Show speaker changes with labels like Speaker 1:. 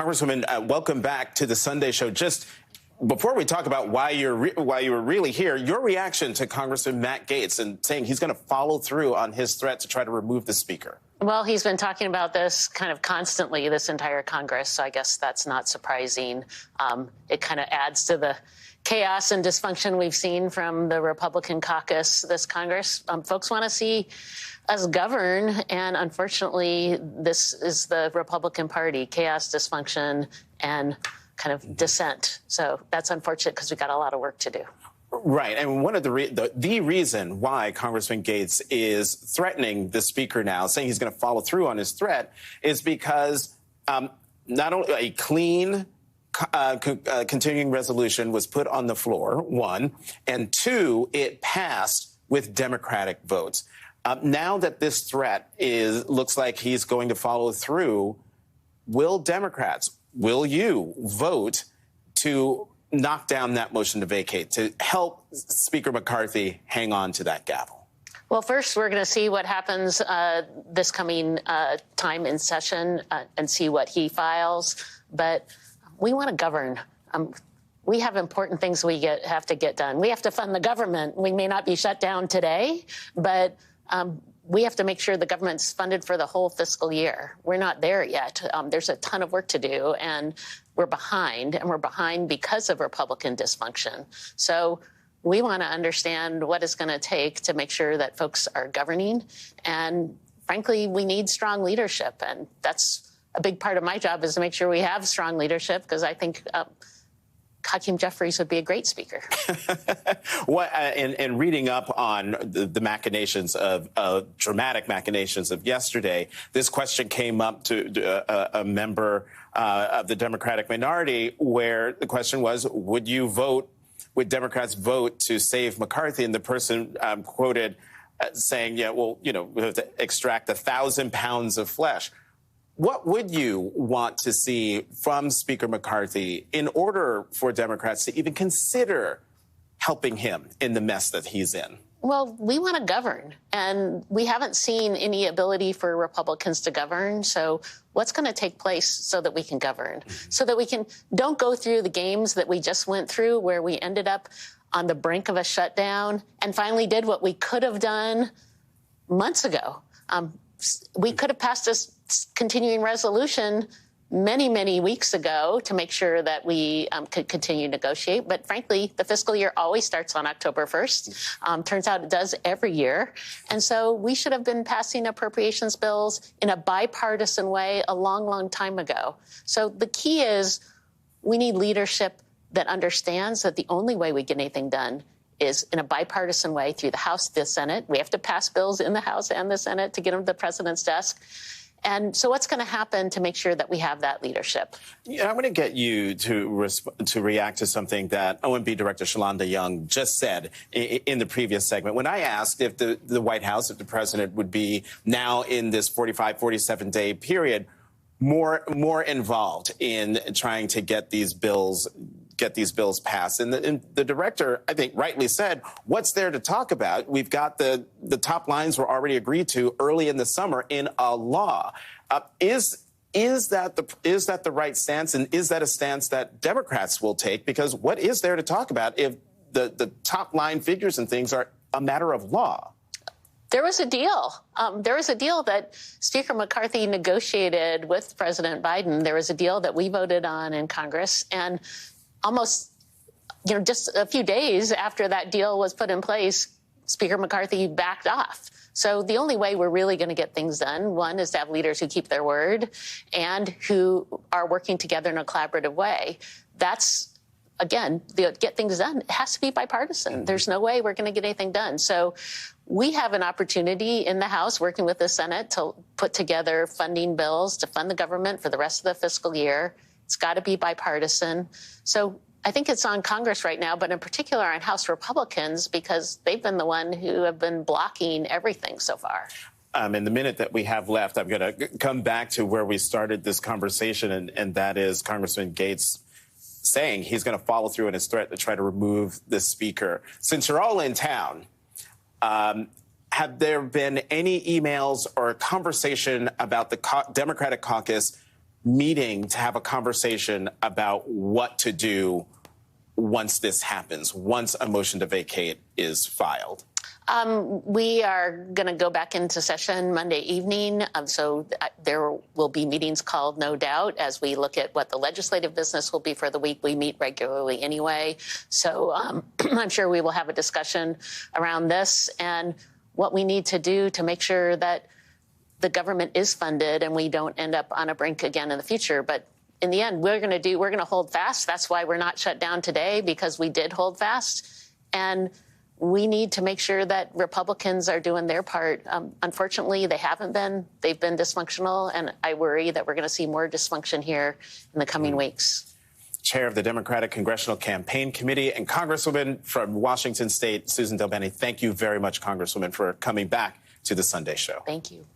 Speaker 1: Congresswoman, welcome back to the Sunday Show. Just before we talk about why you were really here, your reaction to Congressman Matt Gaetz and saying he's going to follow through on his threat to try to remove the speaker.
Speaker 2: Well, he's been talking about this kind of constantly this entire Congress, so I guess that's not surprising. It kind of adds to the chaos and dysfunction we've seen from the Republican caucus this Congress. Folks want to see us govern, and unfortunately, this is the Republican Party: chaos, dysfunction, and kind of dissent. So that's unfortunate because we've got a lot of work to do.
Speaker 1: Right, and one of the reason why Congressman Gaetz is threatening the speaker now, saying he's going to follow through on his threat, is because not only a clean continuing resolution was put on the floor, one, and two, it passed with Democratic votes. Now that this threat looks like he's going to follow through, will you vote to knock down that motion to vacate, to help Speaker McCarthy hang on to that gavel?
Speaker 2: Well, first, we're going to see what happens this coming time in session and see what he files. But we want to govern. We have important things we have to get done. We have to fund the government. We may not be shut down today, but we have to make sure the government's funded for the whole fiscal year. We're not there yet. There's a ton of work to do, and we're behind because of Republican dysfunction. So we want to understand what it's going to take to make sure that folks are governing. And frankly, we need strong leadership. And that's a big part of my job, is to make sure we have strong leadership, because I think Hakeem Jeffries would be a great speaker.
Speaker 1: In reading up on the machinations of dramatic machinations of yesterday, this question came up to a member of the Democratic minority, where the question was, would Democrats vote to save McCarthy? And the person quoted saying, yeah, well, we have to extract 1,000 pounds of flesh. What would you want to see from Speaker McCarthy in order for Democrats to even consider helping him in the mess that he's in?
Speaker 2: Well, we want to govern, and we haven't seen any ability for Republicans to govern. So what's going to take place so that we can govern, so that we don't go through the games that we just went through, where we ended up on the brink of a shutdown and finally did what we could have done months ago. We could have passed this continuing resolution many, many weeks ago to make sure that we could continue to negotiate. But frankly, the fiscal year always starts on October 1st. Turns out it does every year. And so we should have been passing appropriations bills in a bipartisan way a long, long time ago. So the key is we need leadership that understands that the only way we get anything done is in a bipartisan way through the House, the Senate. We have to pass bills in the House and the Senate to get them to the president's desk. And so what's going to happen to make sure that we have that leadership?
Speaker 1: Yeah, I want to get you to react to something that OMB Director Shalonda Young just said in the previous segment. When I asked if the White House, if the president would be now in this 45, 47-day period more involved in trying to get these bills passed. And the director, I think, rightly said, what's there to talk about? We've got the top lines were already agreed to early in the summer in a law. Is that the right stance? And is that a stance that Democrats will take? Because what is there to talk about if the top line figures and things are a matter of law?
Speaker 2: There was a deal. There was a deal that Speaker McCarthy negotiated with President Biden. There was a deal that we voted on in Congress, and almost, just a few days after that deal was put in place, Speaker McCarthy backed off. So the only way we're really going to get things done, one, is to have leaders who keep their word and who are working together in a collaborative way. That's, again, get things done. It has to be bipartisan. There's no way we're going to get anything done. So we have an opportunity in the House, working with the Senate, to put together funding bills to fund the government for the rest of the fiscal year. It's got to be bipartisan. So I think it's on Congress right now, but in particular on House Republicans, because they've been the one who have been blocking everything so far.
Speaker 1: In the minute that we have left, I'm going to come back to where we started this conversation, and that is Congressman Gaetz saying he's going to follow through on his threat to try to remove the speaker. Since you're all in town, have there been any emails or conversation about the Democratic caucus meeting to have a conversation about what to do once this happens, once a motion to vacate is filed?
Speaker 2: We are going to go back into session Monday evening, so there will be meetings called, no doubt, as we look at what the legislative business will be for the week. We meet regularly anyway, so I'm sure we will have a discussion around this and what we need to do to make sure that the government is funded and we don't end up on a brink again in the future. But in the end, we're going to hold fast. That's why we're not shut down today, because we did hold fast. And we need to make sure that Republicans are doing their part. Unfortunately, they haven't been. They've been dysfunctional, and I worry that we're going to see more dysfunction here in the coming weeks.
Speaker 1: Chair of the Democratic Congressional Campaign Committee and Congresswoman from Washington State, Susan DelBene, thank you very much, Congresswoman, for coming back to the Sunday Show.
Speaker 2: Thank you.